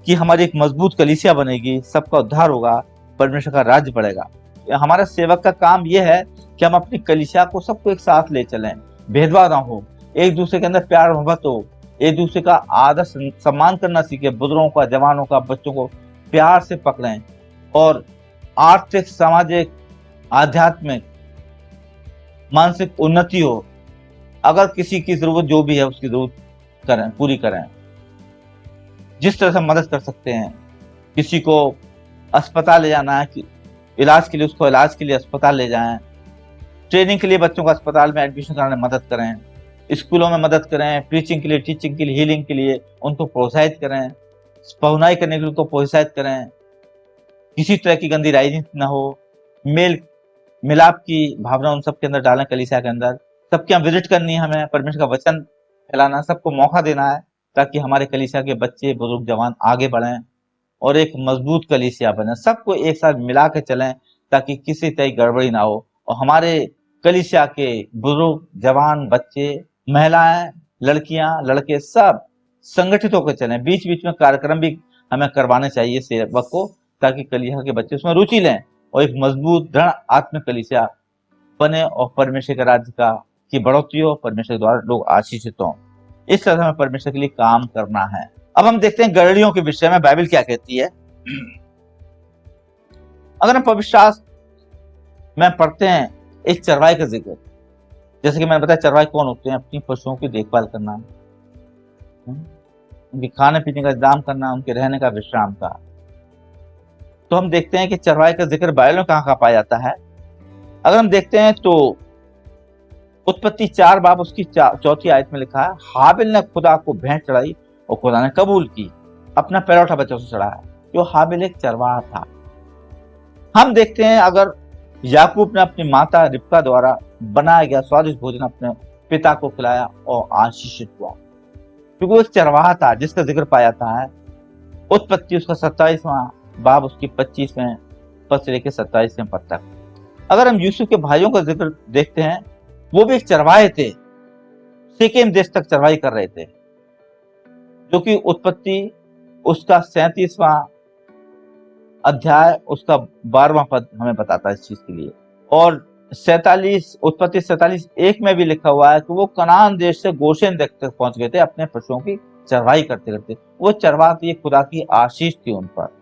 A: कि हमारी एक मजबूत कलीसिया बनेगी, सबका उद्धार होगा, परमेश्वर का राज्य बढ़ेगा। हमारा सेवक का काम यह है कि हम अपनी कलीसिया को सबको एक साथ ले चलें, भेदभाव ना हो, एक दूसरे के अंदर प्यार मोहब्बत हो, एक दूसरे का आदर सम्मान करना सीखे, बुजुर्गों का, जवानों का, बच्चों को प्यार से पकड़ें और आर्थिक, सामाजिक, आध्यात्मिक, मानसिक उन्नति हो। अगर किसी की जरूरत जो भी है उसकी जरूरत पूरी करें, जिस तरह से मदद कर सकते हैं। किसी को अस्पताल ले जाना है कि इलाज के लिए, उसको इलाज के लिए अस्पताल ले जाएं, ट्रेनिंग के लिए बच्चों को अस्पताल में एडमिशन कराने में मदद करें, स्कूलों में मदद करें, प्रीचिंग के लिए, टीचिंग के लिए, हीलिंग के लिए उनको प्रोत्साहित करें, पहुनाई करने के लिए उनको प्रोत्साहित करें। किसी तरह की गंदी राजनीति ना हो, मेल मिलाप की भावना उन सबके अंदर डालें, कलीसिया के अंदर। सबके यहाँ विजिट करनी है, हमें परमेश्वर का वचन फैलाना, सबको मौका देना है, ताकि हमारे कलीसिया के बच्चे, बुजुर्ग, जवान आगे बढ़ें और एक मजबूत कलीसिया बने। सबको एक साथ मिला के चलें ताकि किसी तरह की गड़बड़ी ना हो और हमारे कलीसिया के बुजुर्ग, जवान, बच्चे, महिलाएं, लड़कियां, लड़के सब संगठित होकर चलें। बीच बीच में कार्यक्रम भी हमें करवाने चाहिए सेवक को, ताकि कलीसिया के बच्चे उसमें रुचि लें और एक मजबूत दृढ़ आत्मिक कलीसिया बने और परमेश्वर के राज्य का की बढ़ोतरी हो, परमेश्वर द्वारा लोग आशीषित हों। इस तरह से हमें परमेश्वर के लिए काम करना है। अब हम देखते हैं गड़ड़ियों के विषय में बाइबल क्या कहती है। अगर हम पवित्र शास्त्र में पढ़ते हैं एक चरवाहे का जिक्र, जैसे कि मैंने बताया चरवाहे कौन होते हैं, अपनी पशुओं की देखभाल करना, उनके खाने पीने का इंतजाम करना, उनके रहने का, विश्राम का। तो हम देखते हैं कि चरवाहे का जिक्र बाइबल में कहाँ पाया जाता है। अगर हम देखते हैं तो उत्पत्ति 4 बाब उसकी 4 आयत में लिखा है, हाबिल ने खुदा को भेंट चढ़ाई और खुदा ने कबूल की, अपना पैरोठा बच्चा से चढ़ाया। जो हाबिल एक चरवाहा था। हम देखते हैं अगर याकूब ने अपनी माता रिबका द्वारा बनाया गया स्वादिष्ट भोजन अपने पिता को खिलाया और आशीषित हुआ, क्योंकि वो एक चरवाहा था जिसका जिक्र पाया जाता है उत्पत्ति उसका 27वां बाब उसकी 25वें पद से लेकर 27वें पद तक। अगर हम यूसुफ के भाइयों का जिक्र देखते हैं, वो भी एक चरवाहे थे, सिक्किम देश तक चरवाही कर रहे थे, जो कि उत्पत्ति उसका 37वां अध्याय उसका 12वां पद हमें बताता है इस चीज के लिए। और 47 उत्पत्ति 47:1 में भी लिखा हुआ है कि वो कनान देश से गोशेन तक पहुंच गए थे अपने पशुओं की चरवाही करते करते। वो चरवाहा थी, खुदा की आशीष थी उन पर।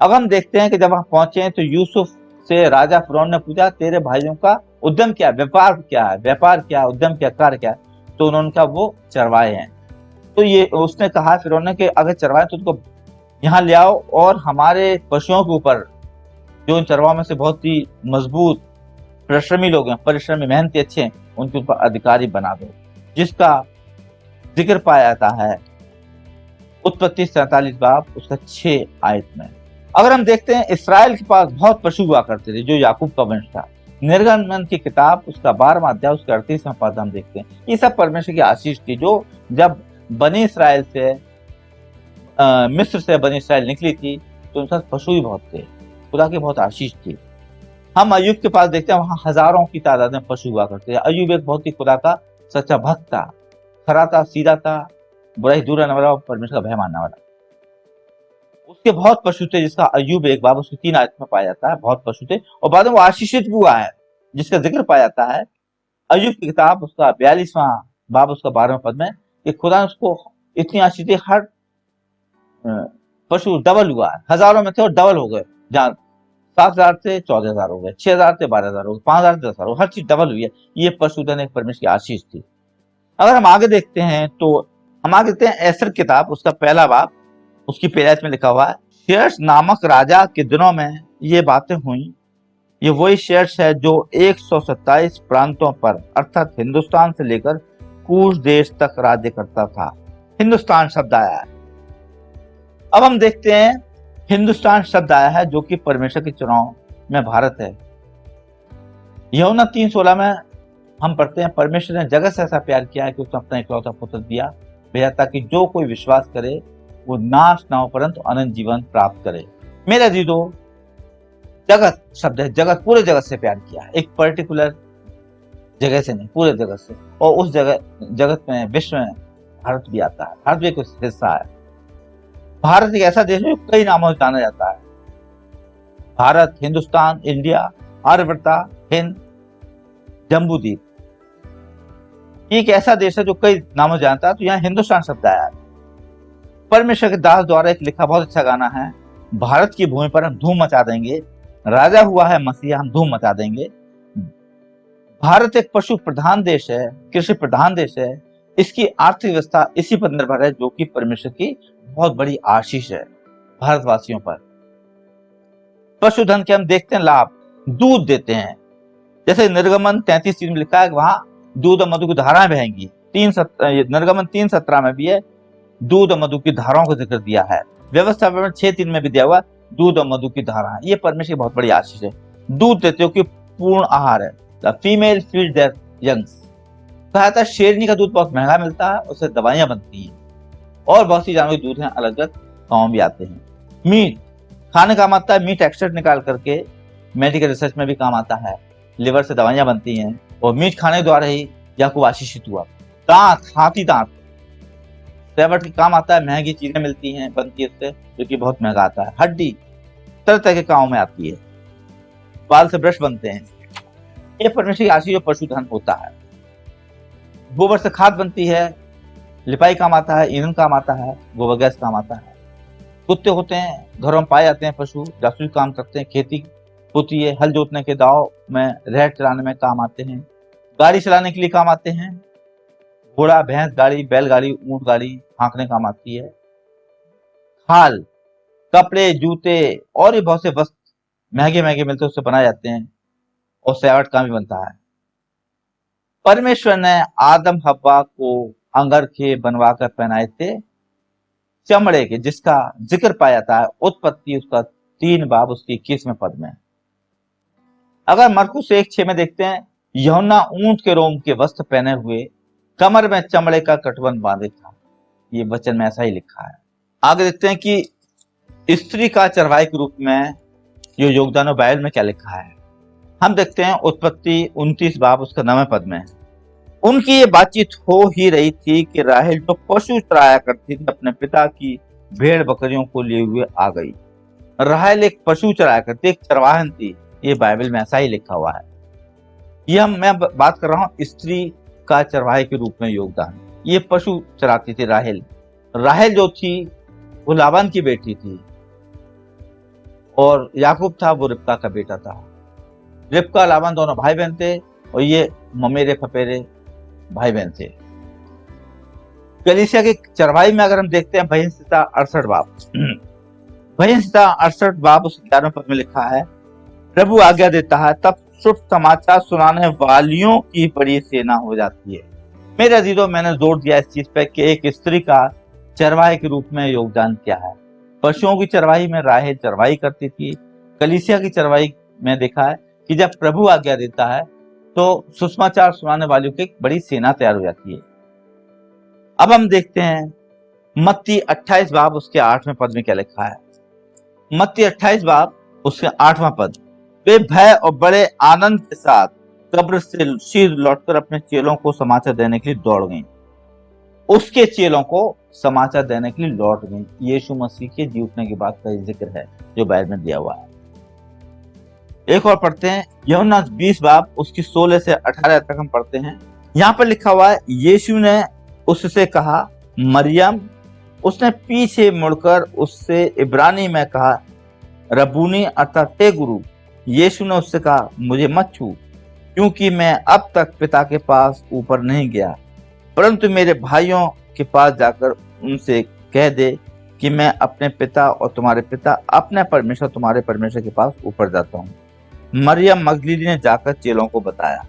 A: अब हम देखते हैं कि जब हम पहुंचे तो यूसुफ से राजा फिरौन ने पूछा, तेरे भाइयों का उद्यम क्या, व्यापार क्या है, व्यापार क्या, उद्यम क्या, कार्य क्या है? तो उन्होंने कहा वो चरवाहे हैं। तो ये उसने कहा फिरौन ने कि अगर चरवाहे तो उनको यहाँ ले आओ और हमारे पशुओं के ऊपर, जो उन चरवाहों में से बहुत ही मजबूत परिश्रमी लोग हैं, परिश्रमी मेहनती अच्छे हैं, उनके ऊपर अधिकारी बना दो, जिसका जिक्र पाया जाता है उत्पत्ति 47 बाब उसका 6 आयत में। अगर हम देखते हैं इसराइल के पास बहुत पशु हुआ करते थे जो याकूब का वंश था। निर्गमन की किताब उसका 12वां अध्याय उसका 38वां पद हम देखते हैं। ये सब परमेश्वर की आशीष थी, जो जब बनी इसराइल से मिस्र से बनी इसराइल निकली थी तो उनके साथ पशु भी बहुत थे, खुदा की बहुत आशीष थी। हम अय्यूब के पास देखते हैं, वहां हजारों की तादाद में पशु हुआ करते थे। अय्यूब एक बहुत ही खुदा का सच्चा भक्त था, खरा था, सीधा था, बुराई दूर रहने वाला, परमेश्वर का भय मानने वाला। उसके बहुत पशु थे, जिसका अय्यूब एक बाब उसकी 3 आयत में पाया जाता है, बहुत पशु थे, और बाद में वो आशीषित भी हुआ है, जिसका जिक्र पाया जाता है अय्यूब की किताब उसका 42वां बाब उसका 12वें पद में, कि खुदा ने उसको इतनी आशीष दी, हर पशु डबल हुआ है, हजारों में थे और डबल हो गए, जहां 7,000 से 14,000 हो गए, 6,000 से 12,000 हो गए, 5,000 से 10,000 हो गए, हर चीज डबल हुई है। ये पशुधन एक परमेश्वर की आशीष थी। अगर हम आगे देखते हैं तो हम आगे देखते हैं एस्तर किताब उसका पहला बाब उसकी पहली आयत में लिखा हुआ है, शेर्स नामक राजा के दिनों में ये बातें हुई। ये वही शेर्स है जो 127 प्रांतों पर अर्थात हिंदुस्तान से लेकर कूश देश तक राज्य करता था। हिंदुस्तान शब्द आया है। अब हम देखते हैं हिंदुस्तान शब्द आया है जो कि परमेश्वर के चुनाव में भारत है। यूहन्ना 3:16 में हम पढ़ते हैं, परमेश्वर ने जगत से ऐसा प्यार किया है कि उसने अपना इकलौता पुत्र दिया भेजा ताकि जो कोई विश्वास करे वो नाश ना हो परंतु अनंत जीवन प्राप्त करे। मेरे अजीजों, जगत शब्द है, जगत पूरे जगत से प्यार किया है, एक पर्टिकुलर जगह से नहीं, पूरे जगत से। और उस जगत में विश्व में भारत भी आता है, भारत भी एक हिस्सा है। भारत एक ऐसा देश है जो कई नामों से जाना जाता है, भारत, हिंदुस्तान, इंडिया, आर्यवर्ता, हिंद, जम्बूद्वीप। एक ऐसा देश है जो कई नामों से जानता है। तो यहाँ हिंदुस्तान शब्द आया है। परमेश्वर के दास द्वारा एक लिखा बहुत अच्छा गाना है, भारत की भूमि पर हम धूम मचा देंगे, राजा हुआ है मसीहा, हम धूम मचा देंगे। भारत एक पशु प्रधान देश है, कृषि प्रधान देश है, इसकी आर्थिक व्यवस्था इसी पर निर्भर है, जो कि परमेश्वर की बहुत बड़ी आशीष है भारतवासियों पर। पशुधन के हम देखते हैं लाभ, दूध देते हैं, जैसे निर्गमन 33:3 में लिखा है कि वहां दूध और मधु की धाराएं बहेंगी। निर्गमन 3:17 में भी है, दूध और मधु की धाराओं का जिक्र दिया है। व्यवस्था 6:3 में भी दिया हुआ दूध और मधु की धारा। ये परमेश्वर की बहुत बड़ी आशीष है। दूध देते हो कि पूर्ण आहार है, the female feed their youngs. कहा था शेरनी का दूध बहुत महंगा मिलता है, उससे दवाइयां बनती हैं और बहुत सी जानवर के दूध हैं, अलग अलग काम भी आते हैं। मीट खाने काम आता है, मीट एक्सट्रैक्ट निकाल करके मेडिकल रिसर्च में भी काम आता है, लिवर से दवाइयां बनती हैं और मीट खाने द्वारा ही याकूब आशीषित हुआ। दांत, हाथी दांत सेवट के काम आता है, महंगी चीजें मिलती हैं, बनती है उससे, जो कि बहुत महंगा आता है। हड्डी तरह तरह के काम में आती है, बाल से ब्रश बनते हैं। ये परमेश्वर की आशीष जो पशुधन होता है। गोबर से खाद बनती है, लिपाई काम आता है, ईंधन काम आता है, गोबर गैस काम आता है। कुत्ते होते हैं, घरों में पाए जाते हैं पशु, जासूसी काम करते हैं, खेती होती है, हल जोतने के दाव में, रेहड़ चलाने में काम आते हैं, गाड़ी चलाने के लिए काम आते हैं, घोड़ा, भैंस गाड़ी, बैलगाड़ी, ऊंट गाड़ी हाँकने काम आती है। खाल, कपड़े, जूते और भी बहुत से वस्त्र महंगे महंगे मिलते हैं, उससे बनाए जाते हैं और सजावट काम भी बनता है। परमेश्वर ने आदम हव्वा को अंगरखे बनवा कर पहनाए थे चमड़े के, जिसका जिक्र पाया जाता है उत्पत्ति उसका 3 बाब उसकी 21वें पद में। अगर मरकुस 1:6 में देखते हैं, यूहन्ना ऊंट के रोम के वस्त्र पहने हुए कमर में चमड़े का कटबंध बांधे था। ये वचन में ऐसा ही लिखा है। आगे देखते हैं कि स्त्री का चरवाही के रूप में ये योगदान बाइबल में क्या लिखा है। हम देखते हैं उत्पत्ति 29 बाब उसका 9वें पद में, उनकी ये बातचीत हो ही रही थी कि राहेल जो पशु चराया करती थी अपने पिता की भेड़ बकरियों को लिए हुए आ गई। राहेल एक पशु चराया करती, एक चरवाहन थी। ये बाइबल में ऐसा ही लिखा हुआ है। ये मैं बात कर रहा हूँ स्त्री का चरवाहे के रूप में योगदान। ये पशु चराती थी राहेल। राहेल जो थी वो लाबान की बेटी थी और याकूब था वो रिबका का बेटा था। रिबका लाबान दोनों भाई बहन थे और ये ममेरे फपेरे भाई बहन थे। कलीसिया के चरवाही में अगर हम देखते हैं भजन संहिता 68 बाब, भजन संहिता 68 बाब उस 11वें पद में लिखा है, प्रभु आज्ञा देता है तब शुभ समाचार सुनाने वालियों की बड़ी सेना हो जाती है। मेरे अजीजों, मैंने जोर दिया इस चीज पे कि एक स्त्री का चरवाही के रूप में योगदान क्या है। पशुओं की चरवाही में राहेल चरवाही करती थी। कलीसिया की चरवाही में देखा है कि जब प्रभु आज्ञा देता है तो सुसमाचार सुनाने वालों की एक बड़ी सेना तैयार हो जाती है। अब हम देखते हैं मत्ती 28 बाब उसके 8वें पद में क्या लिखा है। मत्ती 28 बाब उसके 8वां पद, वे भय और बड़े आनंद के साथ कब्र से लौटकर अपने चेलों को समाचार देने के लिए दौड़ गईं। उसके चेलों को समाचार देने के लिए लौट गई। यीशु मसीह के जी उठने की बात का जिक्र है जो बाइबल में दिया हुआ है। एक और पढ़ते हैं, यूहन्ना 20 बाब उसकी 16 से 18 तक हम पढ़ते हैं। यहाँ पर लिखा हुआ है, यीशु ने उससे कहा मरियम। उसने पीछे मुड़कर उससे इब्रानी में कहा रबूनी अर्थात हे गुरु। यीशु ने उससे कहा मुझे मत छू, क्योंकि मैं अब तक पिता के पास ऊपर नहीं गया, परंतु मेरे भाइयों के पास जाकर उनसे कह दे कि मैं अपने पिता और तुम्हारे पिता, अपने परमेश्वर तुम्हारे परमेश्वर के पास ऊपर जाता हूँ। मरियम मगदलीनी ने जाकर चेलों को बताया,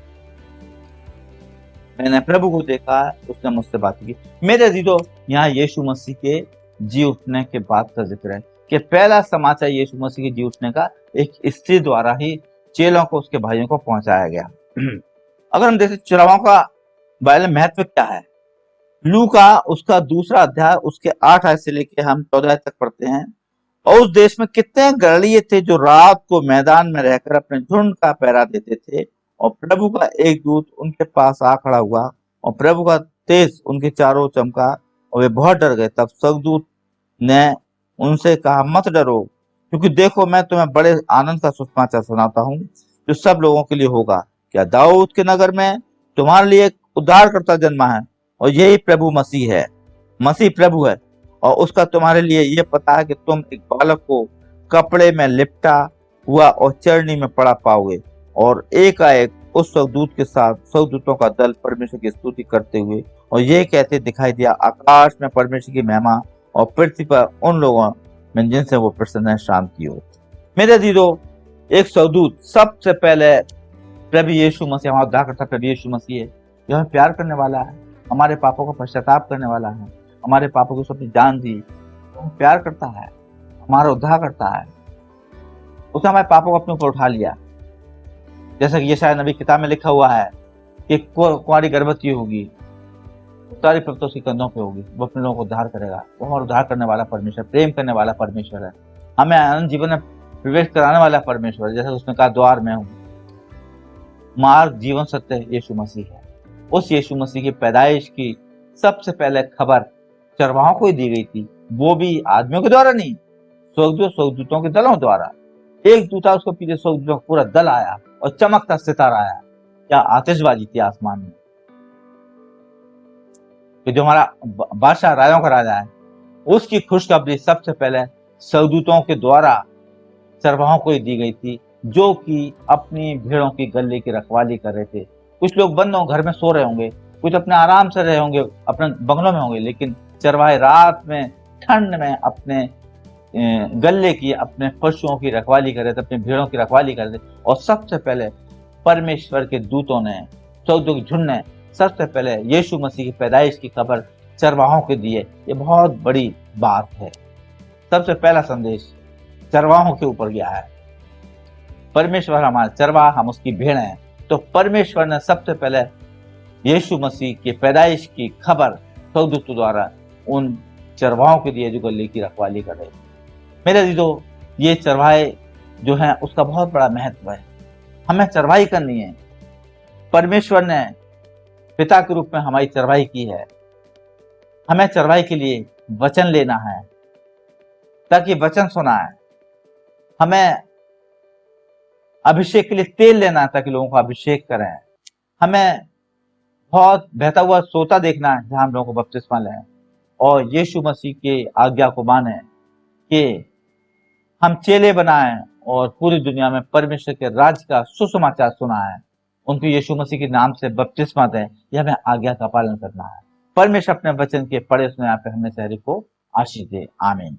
A: मैंने प्रभु को देखा, उसने मुझसे बात की। मेरे अजीजों, यहाँ यीशु मसीह के जी उठने के बाद का जिक्र है कि पहला समाचार यीशु मसीह के जी उठने का एक स्त्री द्वारा ही चेलों को, उसके भाइयों को पहुंचाया गया। अगर हम देखें चरवाहों का बाइबल में महत्व क्या है, लूका उसका 2 अध्याय उसके 8 आयत से लेके हम 14 तक पढ़ते हैं। और उस देश में कितने गड़लिए थे जो रात को मैदान में रहकर अपने झुंड का पहरा देते थे, और प्रभु का एक दूत उनके पास आ खड़ा हुआ और प्रभु का तेज उनके चारों चमका और वे बहुत डर गए। तब स्वर्गदूत ने उनसे कहा मत डरो, क्योंकि देखो मैं तुम्हें बड़े आनंद का सुसमाचार सुनाता हूँ जो सब लोगों के लिए होगा। क्या दाऊद के नगर में तुम्हारे लिए एक उद्धारकर्ता जन्मा है, और यही प्रभु मसीह है। मसीह प्रभु है, और उसका तुम्हारे लिए ये पता है कि तुम एक बालक को कपड़े में लिपटा हुआ और चरनी में पड़ा पाओगे। और एकाएक उस स्वर्गदूत के साथ स्वर्गदूतों का दल परमेश्वर की स्तुति करते हुए और ये कहते दिखाई दिया, आकाश में परमेश्वर की महिमा और पृथ्वी पर उन लोगों में जिनसे वो प्रसन्न है शांति हो। मेरे अजीजों, एक स्वर्गदूत सबसे पहले प्रभु यीशु मसीह, हमारा उद्धारकर्ता प्रभु यीशु मसीह है, जो हमें प्यार करने वाला है, हमारे पापों का पश्चाताप करने वाला है, हमारे पापों की अपनी जान दी, तो प्यार करता है, हमारा उद्धार करता है। उसने हमारे पापों को अपने ऊपर उठा लिया। जैसा कि यशायाह नबी किताब में लिखा हुआ है कि कुंवारी गर्भवती होगी, सारी पवित्र उसके कंधों पे होगी, वो अपने लोगों को उद्धार करेगा। वो हमारा उद्धार करने वाला परमेश्वर, प्रेम करने वाला परमेश्वर है, हमें अनंत जीवन में प्रवेश कराने वाला परमेश्वर है। जैसा उसने कहा द्वार में हूँ। मार्ग जीवन सत्य यीशु मसीह है। उस यीशु मसीह की पैदाइश की सबसे पहले खबर चरवाहों को ही दी गई थी, वो भी आदमियों के द्वारा नहीं, स्वर्गदूतों के दलों द्वारा। एक दूता उसको पीछे स्वर्गदूतों का पूरा दल आया और चमकता सितारा आया। क्या आतिशबाजी थी आसमान में कि जो हमारा बादशाह राजाओं का राजा है, उसकी खुशखबरी सबसे पहले स्वर्गदूतों के द्वारा चरवाहों को ही दी गई थी, जो कि अपनी भेड़ों की गले की रखवाली कर रहे थे। कुछ लोग बंदों घर में सो रहे होंगे, कुछ अपने आराम से रहे होंगे, अपने बंगलों में होंगे, लेकिन चरवाहे रात में ठंड में अपने गले की, अपने पशुओं की रखवाली कर रहे थे, अपनी भेड़ों की रखवाली कर रहे थे। और सबसे पहले परमेश्वर के दूतों ने, स्वर्गदूतों के झुंड ने सबसे पहले यीशु मसीह की पैदाइश की खबर चरवाहों के दिए। ये बहुत बड़ी बात है। सबसे पहला संदेश चरवाहों के ऊपर गया है। परमेश्वर हमारा चरवाहा, हम उसकी भेड़ हैं। तो परमेश्वर ने सबसे पहले यीशु मसीह की पैदाइश की खबर स्वर्गदूतों द्वारा उन चरवाहों के दिए जो गले की रखवाली कर रहे थे। मेरे अजीजों, ये चरवाहे जो हैं उसका बहुत बड़ा महत्व है। हमें चरवाही करनी है। परमेश्वर ने पिता के रूप में हमारी चरवाही की है। हमें चरवाही के लिए वचन लेना है, ताकि वचन सुना है। हमें अभिषेक के लिए तेल लेना है, ताकि लोगों को अभिषेक करें। हमें बहुत बहता हुआ सोता देखना है जहां हम लोगों को बपतिस्मा लें, और यीशु मसीह के आज्ञा को माने कि हम चेले बनाएं और पूरी दुनिया में परमेश्वर के राज्य का सुसमाचार सुनाएं। उनको यीशु मसीह के नाम से बपतिस्मा दें। यह हमें आज्ञा का पालन करना है। परमेश्वर अपने वचन के पढ़े सुने पे हमें शहरी को आशीष दे। आमीन।